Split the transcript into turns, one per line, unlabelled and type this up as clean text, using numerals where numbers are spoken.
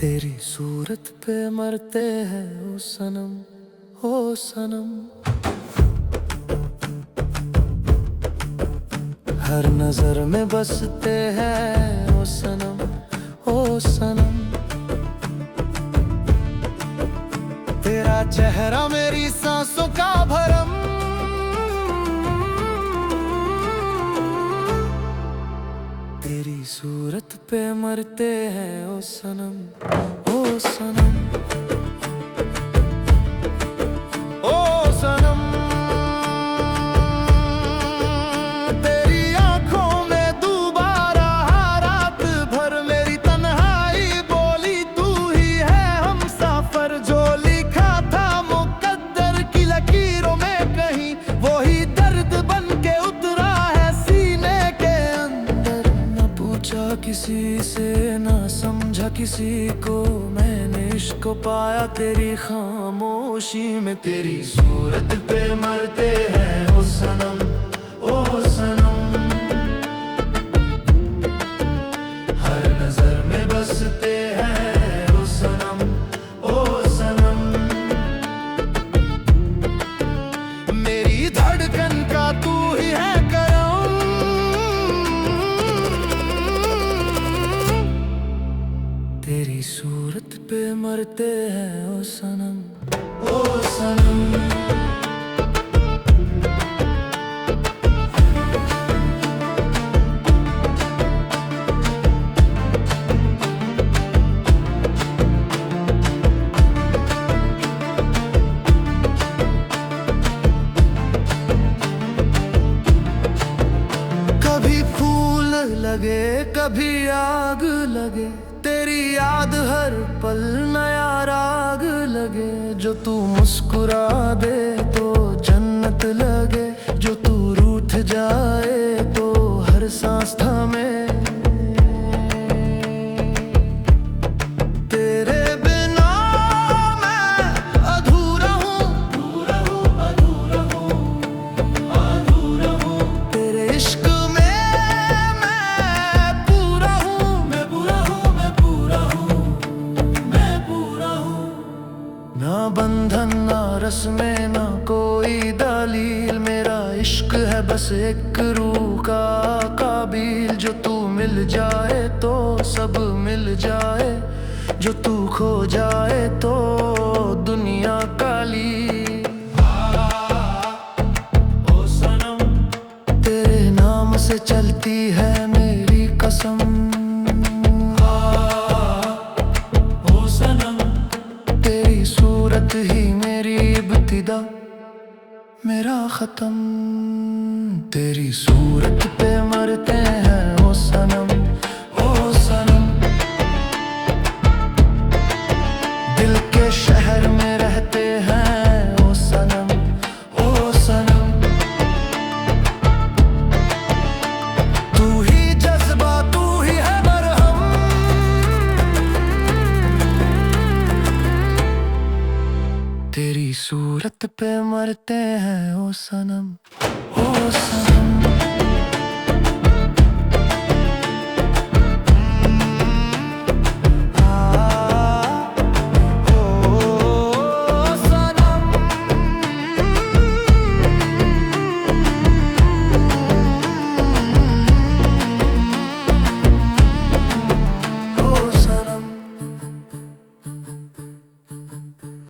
तेरी सूरत पे मरते हैं ओ सनम, ओ सनम। हर नजर में बसते हैं ओ सनम, ओ सनम। तेरा चेहरा मेरी सांसों का भरम, तेरी सूरत पे मरते हैं ओ सनम, ओ सनम, ओ सनम। तेरी आंखों में दोबारा रात भर मेरी तन्हाई बोली तू ही है हमसफर। जो लिखा था मुकद्दर की लकीरों में कहीं वही दर्द बन के उतरा है सीने के अंदर। न पूछा किसी से ना समझा किसी को, मैंने इश्क को पाया तेरी खामोशी में। तेरी सूरत पे मरते हैं ओ सनम, ओ सनम। हर नजर में बसते हैं ओ सनम, ओ सनम। मेरी धड़कन का तू ही है करम, तेरी सूरत पे मरते हैं ओ सनम, ओ सनम। कभी फूल लगे कभी आग लगे, तेरी याद हर पल नया राग लगे। जो तू मुस्कुरा दे तो जन्नत लगे, जो तू रूठ जाए तो हर सांस थमे। तेरे बिना मैं अधूरा हूँ, अधूरा हूँ, अधूरा हूँ, अधूरा हूँ। तेरे इश्क में मैं पूरा हूँ, मैं पूरा हूँ, मैं पूरा हूँ, मैं पूरा हूँ। ना बंधन ना रस्में ना कोई दलील, मेरा इश्क है बस एक रूह का काबिल। जो तू मिल जाए तो सब मिल जाए, जो तू खो जाए तो दुनिया काली। ओ सनम, तेरे नाम से चलती है मेरी कसम। ओ सनम, तेरी सूरत ही मेरी इब्तिदा मेरा खत्म। तेरी सूरत पे मरते हैं ओ सनम, ओ सनम। दिल के शहर में रहते हैं ओ सनम, ओ सनम। तू ही जज्बा तू ही है मरहम, तेरी सूरत पे मरते हैं ओ सनम, ओ सनम।